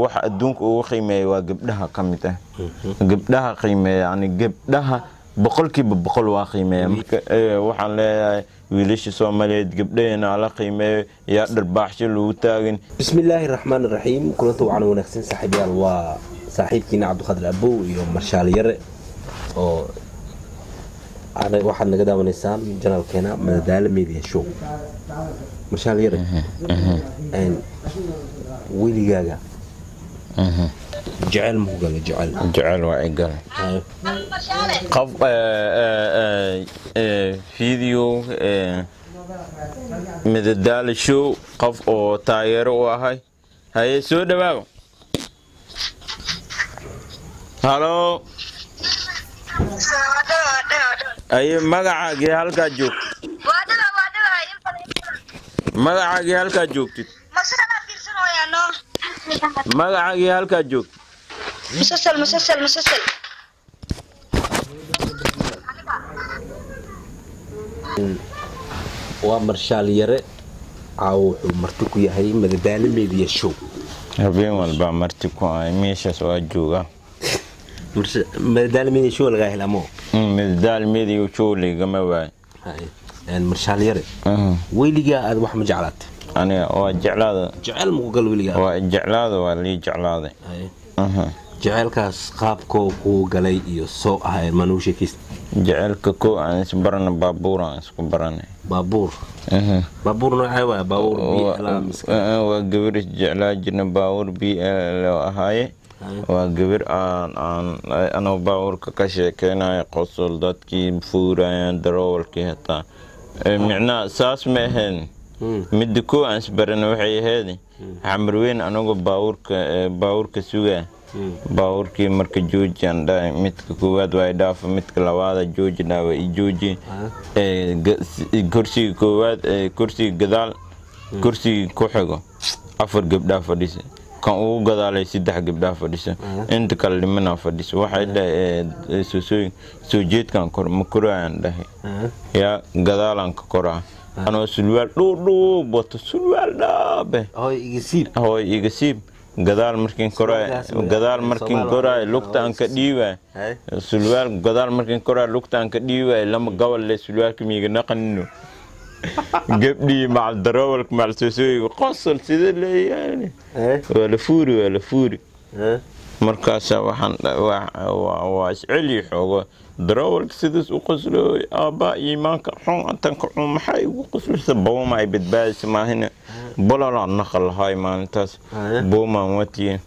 waxa adduunka ugu qiimeeyo waa gabdhaha kamid ah gabdhaha qiimeeyo yani gabdhaha boqolkiiba boqol waa qiimeeyo waxaan leeyahay wiilasha Soomaaliyeed gabdheena la qiimeeyo yaa dharbaaxsho lagu taagin bismillaahir rahmaanir rahiim kulantu waxaan wanaagsan saaxiibayaal waa saaxiibkiina Cabdulqaadir Abow iyo Marshaal Yare oo waxaad naga daawanaysaan channelkeena Madadaalo Media Show Marshaal Yare ويلي جعل مقال جعل وعقل قف فيديو مددال شو قف او تاير وهاي هاي سو دباب هالو اي مغعاغي halka joog مغعاغي halka joogtid magacaaga halka joog مسلسل ومرشال يره عاو مرتي ku yahay Madadaalo Media Show habeen walba marti ku ay meeshaas waa jooga Madadaalo Media Show laga helamo Madadaalo Media Show ligama waay مرشال يره weyliga aad wax ma jeclaatay أنا وجعلاده جعل مقال وليا وجعلاده ولي جعلاده جعل كاس قابكو كو غلي iyo soo ahay manuusha kist جعلك كو aan isbarana baabuur aan isku baranay baabuur nooca waa baabuur waa gabar jeclaa jirna baabuur loo ahaye waa gabar aan baabuurka ka sheekeynay qosol dadkii fuurayaan darawalkii hata micna saas ma ahayn mid ku aan isbarana waxay ahayd xamar weyn anagu baabuurka sugaa baabuurkii marka joojiyan dhaa midka koowaad way dhaaf midka labaad jooji dhawa jooji kursiga koowaad kursiga gadaal kursiga ku xigo afar gabdha fadhiisa kan uu gadaalay saddex gabdha fadhiisa inta kale limana fadhiisa waxay dhahay soo jeedkan kor ma koraan dhahay ya gadaalan ka koraa أنا سلوال دو بوت سلوال دابه هاي يجسيب قدال مركين كراي لقطة أنك ديوة سلوال قدال مركين كراي لقطة أنك ديوة لما قبل لي سلوال كم يجنقنه قبلي مع الدراول مع السوسي وقصل سيد اللي يعني ولا فوري مركز وحن واسعلي حوجه دراول سيدس وقصلوا آباء إيمانك حون أنتك حون محي وقصلوا سبوا معي بتباس ما هنا بلا النخل هاي ما نتاس بوما موتي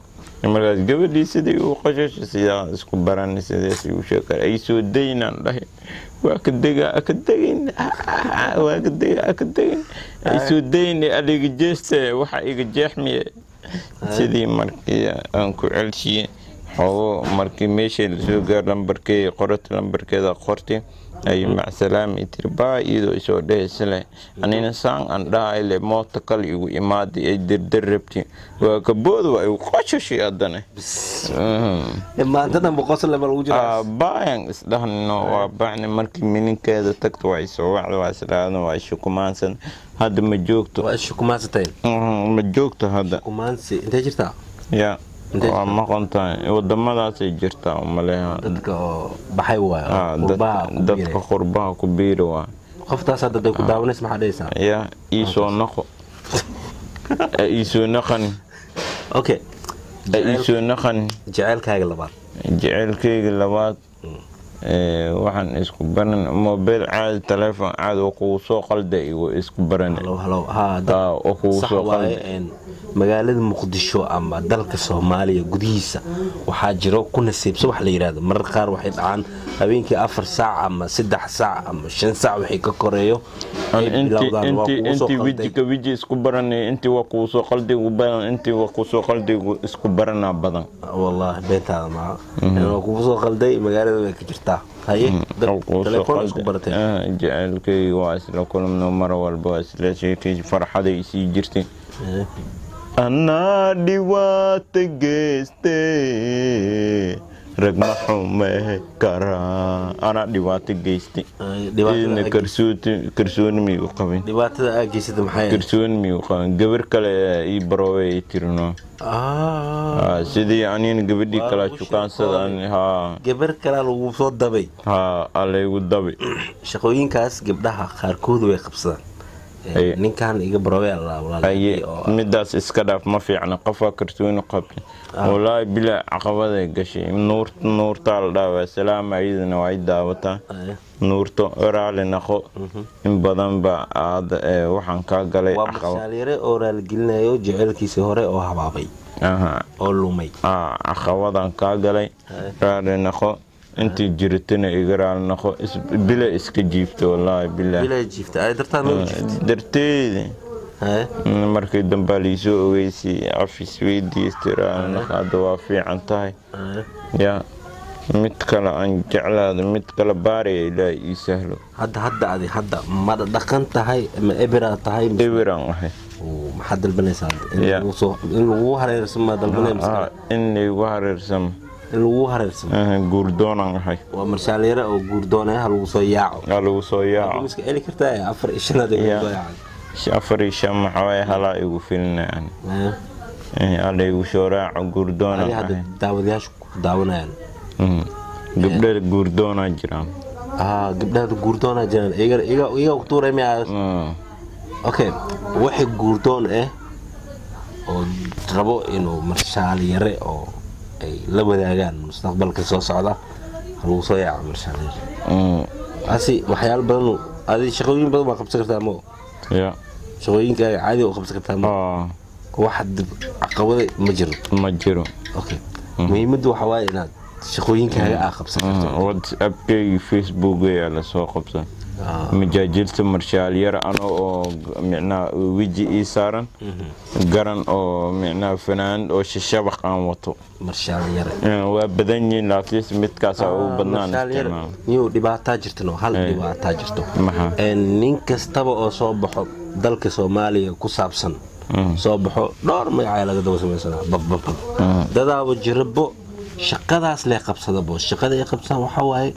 مركز قبل لي سيدي وقشش سيدا سكبراني سيدي وشكر أي سودينا الله وأكدين أي سودين اللي جست وحي جحمي سيدي مركي أنكو علشي هو مركي ماشي الزوجر لمبركي قرط لمبركي ذا قرتي أي مع سلامة تربا إيدو يسوع ده سلا أنا إنسان عندها اللي موت كل يو إمادي أي دربتي وكبود وقش شيء أدنى ما أنت بقص لما الوجرة باين إسلام إنه باين مركي منين كذا تكتو يسوع واسلام واشكومانسن هذا مجوكتو واشكومانستين مجوكتو هذا كومانسي أنت جرتا يا ما قنطان ودمadaas ay jirtaa umaleeyaa dadka baxay waa dadka qurbaha ku biiro waa qoftaas hadda ku daawanaysa maxaa dhaysaa ya iisoo naqan okay iisoo naqan jaceelkaaga labaad waxaan isku baran mobile caadi telefoon caadi oo ku soo qalday iyo isku baran oo ku soo qalday magaalada Muqdisho ama dalka Soomaaliya gudihiisa waxa jiro ku nasiibso wax la yiraahdo marar qaar waxay dhacaan habeenkii 4 saac ama 3 saac ama 5 saac waxay ka koreeyo intii wiji isku baranay intii waa ku soo qalday u badan intii waa ku soo qalday isku barana badan wallahi beenta ma waa ku soo qalday magaalada way ka jirtaa haye telefoon isku baratay jaalkay waa isla kulmno mar walba isla sheekay farxaday si jirtay أنا ديوات جستي رقمهم ما كرا أنا ديواتي جيستي إن كرسون ميوقفين ديواتي جيستي محيا كرسون ميوقفين قبر كلا يبروي تيرنو سيدي يعني قبر دي كلا شكان سدان ها قبر كلا وصوت دبي ها عليه والدبي شقوين كاس قبلها خاركود ويقبصان ninkan iga baraweel midaas iska dhaaf ma fiicna qofa kartoon qabta wallahi bila caqabada gashay nuurta la dhaaway salaam ayidna way daawata nuurto oraale naqo in badan ba aad waxaan ka galay caqabad oo raal gelinayo jecelkiisa hore oo habaabay oo lumay caqabadan ka galay raale naqo انت جرتنا اقرا نخو بلا اسك جيفت والله بالله بلا جيفت اي درتي ها markay dambalii soo ogeysay office weydii istiraan hada fi cantahay ya mid kale aan jeclaado mid kale baari ilaa ii sahlo hadda ma dhaqan tahay ma ibra tahay ibran wahay oo maxad dalbanaysaa in lagu hareersamo dalbanaysaa in lagu hareersamo lagu hareersan guurdoonan ahay waa marshaaleera oo guurdoonaya lagu soo yaaco miska eli kartaa afar ishanaad lagu yaaco afar ishan maxay hala igu filnaan ala igu shoraaco guurdoonan hada daawadayaashu daawanayaan gabdhaha guurdoona jiraan gabdhaha guurdoona jiraan iga ku tuuray ma okay waxa guurdoon oo rabo inuu marshaaleere oo ay la wadaagaan mustaqbalka soo socda lagu soo yaaco marshaaleer asi waxyaalo badan adi shaqooyin badan ma qabsan kartaa mo shaqooyinka caadi oo qabsan kartaa mo wax caqabado ma jiro okay muhiimadu waxa waaye inaad shaqooyinkaaga qabsan karto WhatsApp-kayga Facebook-ga la soo qabsan مجاجلت مرشال يرى أنا أو معنا ويجي إيسارن قرن أو معنا فنان أو شبق عن وطو مرشال يرى وبدني لاتيس متكاسا أو بدنان مرشال يرى نيو دبا تاجرتنو هل دبا تاجرتو نينكس تبا أو صوبحو دالك سوماليا كسابسن صوبحو دور ما يعيلا قدو سميسنا بب دادا وجربو شقاداس لي قبصة بو شقادا يقبصان وحواي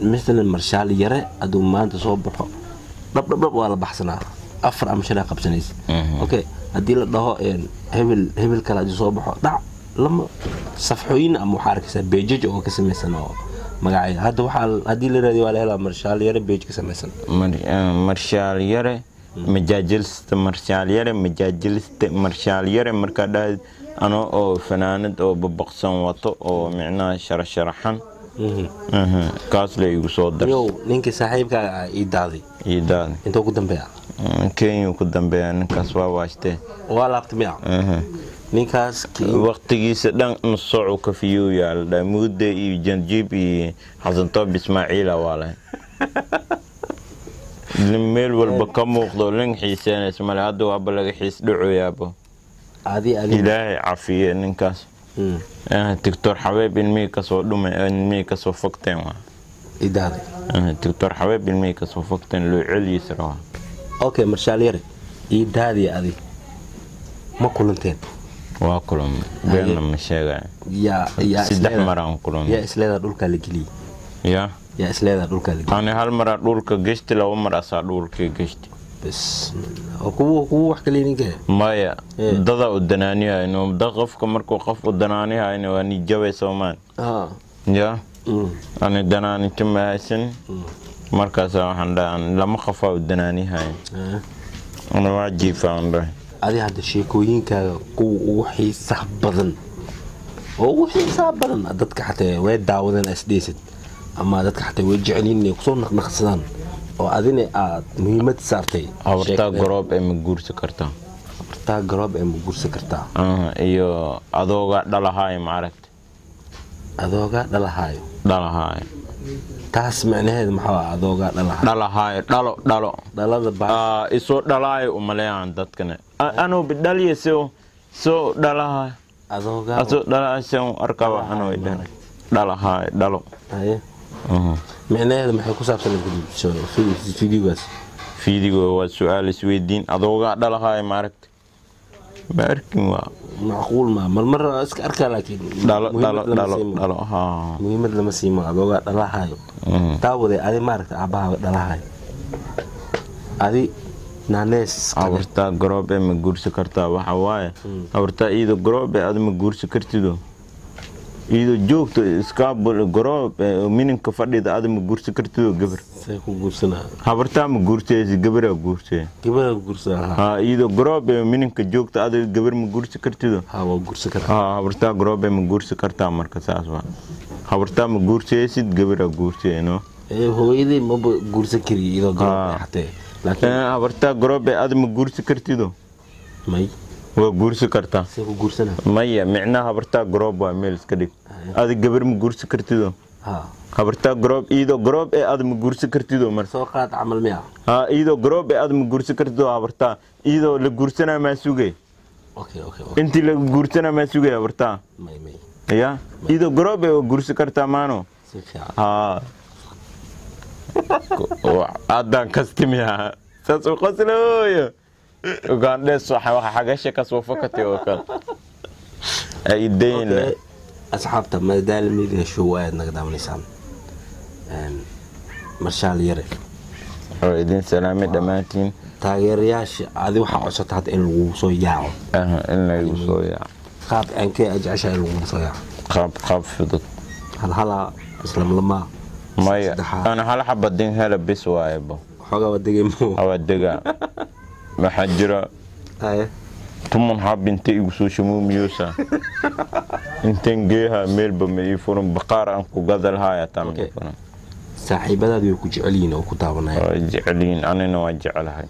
مثل المرشال يرى أدو ما أنت صوبحه رب ولا بحثنا أفر أم شلا قبسنيس أوكي هدي له هبل كلا دي صوبحه دع لما صفحوين أم محرك بيجج أو كسمة سنة مقاعد هذا وحال هدي اللي ردي ولا هلا مرشال يرى بيج كسمة سنة مرشال يرى مجاجلست مرشال يرى مجاجلست مرشال يرى مركز أنا أو فنانة أو ببقسم وطو أو معنا شرحن kaas la igu soo dar yow ninka saaxiibka iidaadi inta ugu dambeeya keenyo ku dambeeya ninkaas waa waashte waa laabtamiya ninkaas waqtigiisa dhan nusoo ka fiyo yaalda muddo iyo janjib iyo xasan toob ismaaciil walaal meel walba ka muuqdo lin xiiseen ismaal hadda waa balaga xiis dhacoyaabo ilaahay cafiye ninkaas دكتور حبيب الميكا سو دومي الميكا سو فقتين إداري دكتور حبيب الميكا سو فقتين لو علي سروا أوكي مرشاليري إداري هذه ما كلنتين واكلهم بيننا مشاغا يا سدح مرة كلهم يا إسلام دول كالجلي يا إسلام دول كالجلي أنا هالمرة دول كجشت لو مرة صار دول كجشت بس هو حكليني كده مايا ضد الدنانية إنه ضغف كمركو قف الدنانية إنه أني جوي سومان يا أنا الدناني تم هايسن مركز عندنا لما خفوا الدنانية هاي أنا واجي فاهم هذه هذا الشيء كوين كوحي صعبا وحي صعبا ضدك حتى وين داودن أسديست أما ضدك حتى ويجعلين يقصون نقصان oo adina aad muhiimad saartay awarta garoob ee ma guursi kartaa iyo adooga dhalahay ma aragtay adooga dhalahay taas macnaheedu maxaa adooga dhalahay dhalada baa isoo dhalay u maleeyaan dadkana anoo bidaliyeso soo dhalahay adooga asoo dhalaashan arkaba anoo dhalahay dhalo معناه ما حيكون صعب سنة في فيديو waa su'aal isweydiin adooga dhalahay ma aragtay ما أركن معقول ما مرة اسك أركا لكن دالو ها مهمة لما سيما أبوغا دلا هاي تاودي أدي مارك أباها دلا هاي أدي نانيس abartaa garoobe ma guursi kartaa waxa waaye abartaa iyadoo garoobe aad ma guursi kartido iyadoo joogto iskaabul garoobe mininka fadhida aad ma guursi kartido gabar say ku guursana abartaa ma guurtaysi gabara guursay gabara guursana ha iyadoo garoobe mininka joogto aad gabar ma guursi kartido ha waa guursi kartaa ha abartaa garoobe ma guursi kartaa marka saas waa abartaa ma guursaysid gabara guursay no hooyadii ma guursi kari iyadoo garoobe xatee laakiin abartaa garoobe aad ma guursi kartido may waa guursi kartaa say ku guursana maya micnaha abartaa garoob waa meel iska dhig aad gabar ma guursi kartido ha abartaa garoob iyadoo garoob aad ma guursi kartido mar soo qaad amal miya ha iyadoo garoob aad ma guursi kartido abartaa iyadoo la guursanaa ma sugay okay intii la guursanaa ma sugay abartaa may ya iyadoo garoob waa guursi kartaa maano ha adan kastimiya sasu qasloyo ugaandhees waxa xagasha ka soo fakatay oo kale ay deyn asxaabta madal media show aad naga daawanaysan marshaal yare oo idin salaamay dhamaantiin taageerayaasha adi waxa codsataa hadda in lagu soo yaaco in lagu soo yaaco qaab aankee ajasha in lagu soo yaaco qaab fudud hala islam lama maya أنا هلا حبة دين هلا بس وايبه حاجة ودقي مو ودقة محجرة ثم حاب انت يوسو شمو ميوسا انت نجيها ميل بميفون بقارة انكو قدر هاي تامي صاحبنا بيكو جعلين او كتابنا جعلين انا نوجعلها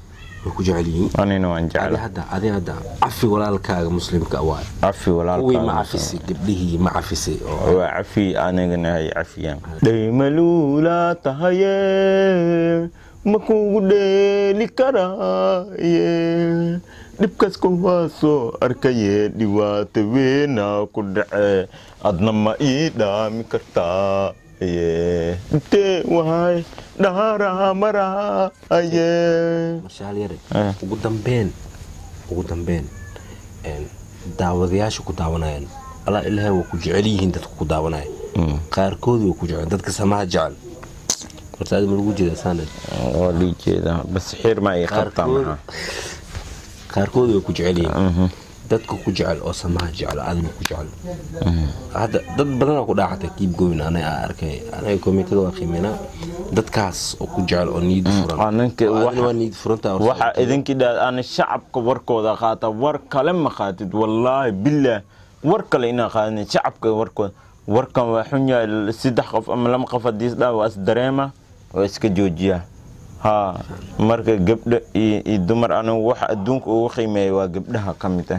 بيكو جعلين انا نوجعلها هذا عفي ولا الكاغ مسلم كأوان عفي ولا الكاغ وي ما عفسي قبله ما عفسي وعفي انا نهي عفيان دايما لولا تهيا مكو ديلي كرايه dhibkaas ku waaso arkay dhibaata weyn ku dhacay adna ma ii dhaami kartaa intee wahay dhahara mara marshaal yare ugu dambeyn daawadayaasha ku daawanayaan alla ilaahay waa ku jecel yihiin dadku ku daawanaya qaarkood waa ku jecel dadka samaha jecel horta aad ma lagu jeedaa saanad waa lii jeedaa bas xir ma ay qabtaa maxaa qaarkood way ku jecel yihiin dadka ku jecel oo samaha jecel aadna ku jecel hadda dad badan ku dhaacatay kiib goyn anaga arkay anaga komitada waa qiimeena dadkaas oo ku jecel oo niid furan ananka waa niid furanta waxa idinki dhaad aan shacabka warkooda qaata war kale ma qaatid wallahi billah war kale ina qaadin shacabka warkooda warkan waa xun yahay saddex qof ama lama qof hadii dhaa waa dareema oo iska joojiya ها marka gabdha iyo dumar anigu wax adduunka ugu qiimeeyo waa gabdhaha kamid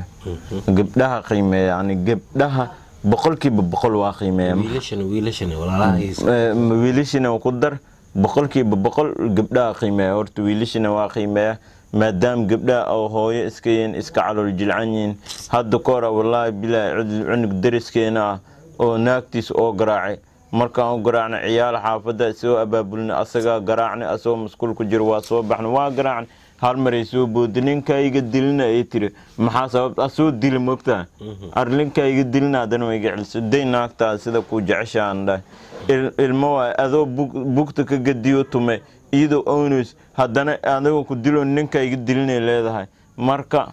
gabdhaha qiimeeyo yani gabdhaha boqolkiiba boqol waa qiimeeyo wiilashana walaalaha wiilashana ku dar boqolkiiba boqol gabdhaha qiimeeyo horta wiilashana waa qiimeeyo maadaam gabdhaha oo hooyo iska yeen iska calool jilcanyiin hadda koora wallahi bilaa cunug dariskeena oo naagtiis oo garaacay markaan u garaacna ciyaal xaafada soo abaabulna asaga garaacna asoo mas'uul ku jir waa soo baxna waa garaacna hal maray soo boodininka iga dilina ay tiri maxaa sabab asoo dil moogta arlinka iga dilina adan way gacilso deynaagta sida ku jeceshaan ilmo adoo bugta ka gadiyo tume ido ownus hadana anagu ku dilo ninka iga dilina leedahay marka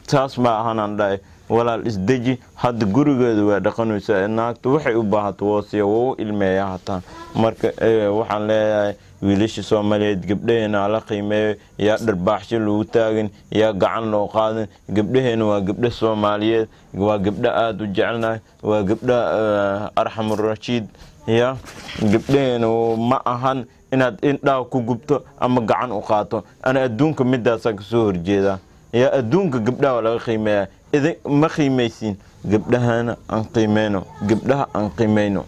taas ma ahanan dhaay walaal isdeji had gurigeedu waa dhaqanaysaa naagta waxay u baahato wasiyo oo ilmeeya hataan marka waxaan leeyahay wiilasha Soomaaliyeed gabdhaheena la qiimeeyo yaa dharbaaxsho lagu taagin yaa gacan loo qaadan gabdhaheena waa gabdha Soomaaliyeed waa gabdha aad u jecelnahay waa gabdha arhamur rashiid ya gabdhaheena ma ahan inaad indhaa ku gubto ama gacan u qaato ana adduunka midaas ka soo horjeeda ya adduunka gabdhaha laga qiimeeyaa إذا ما خيميسين قبلها أن قيمينه قبلها أن قيمينه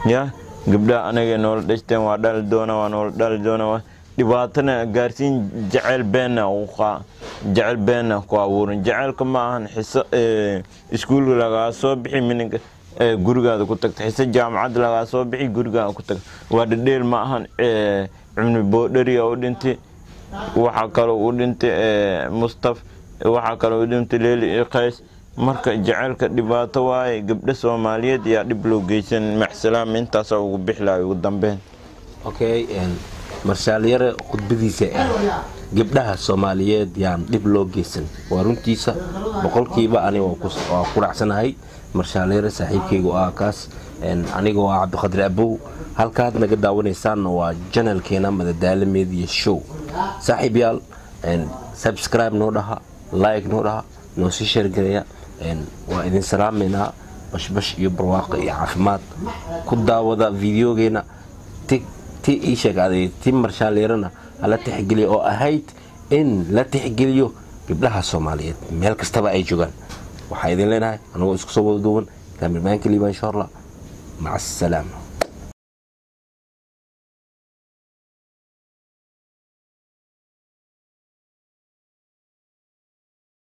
يا قبلها أنا جنول دشتين وادال دونا ونول دال دونا دبعتنا قارسين جعل بيننا وخا جعل بيننا قاورن جعل كمان حس إسكول لغا صبحي منك جورجا كنت حس الجامعة لغا صبحي جورجا كنت وادل معهن من بودري أو دنتي وحكروا ودنتي مصطفى waxaa kaloo dhintay Leeli iyo Qays marka jacaylka dhibaato waaye gabdha Soomaaliyeed yaa dhib loo geysan maxsalaam intaas ugu bixlaa ugu dambeyn okay Marshal Yare khudbadiisa gabdhaha Soomaaliyeed yaa dhib loo geysan waa runtiisa boqolkiiba aniga waa ku raacsanahay Marshal Yare saaxiibkaygu kaas aniga waa Cabdiqaadir Abow halkaad naga daawanaysaan waa channelkeena Madadaalo Media Show saaxiibayaal subscribe noo dhaha like noo dhaha noo sii share gareeya waa idin salaameynaa bash iyo barwaaqo iyo caafimaad ku daawada videogeena ii sheegay tim Marshal Yarena la tixgeliyo oo ahayd in la tixgeliyo gabdhaha Soomaaliyeed meel kastaba ay joogan waxa idin leenahay anagoo isku soo wada duuban kaamilmaan kaliya insha Allah maca salaama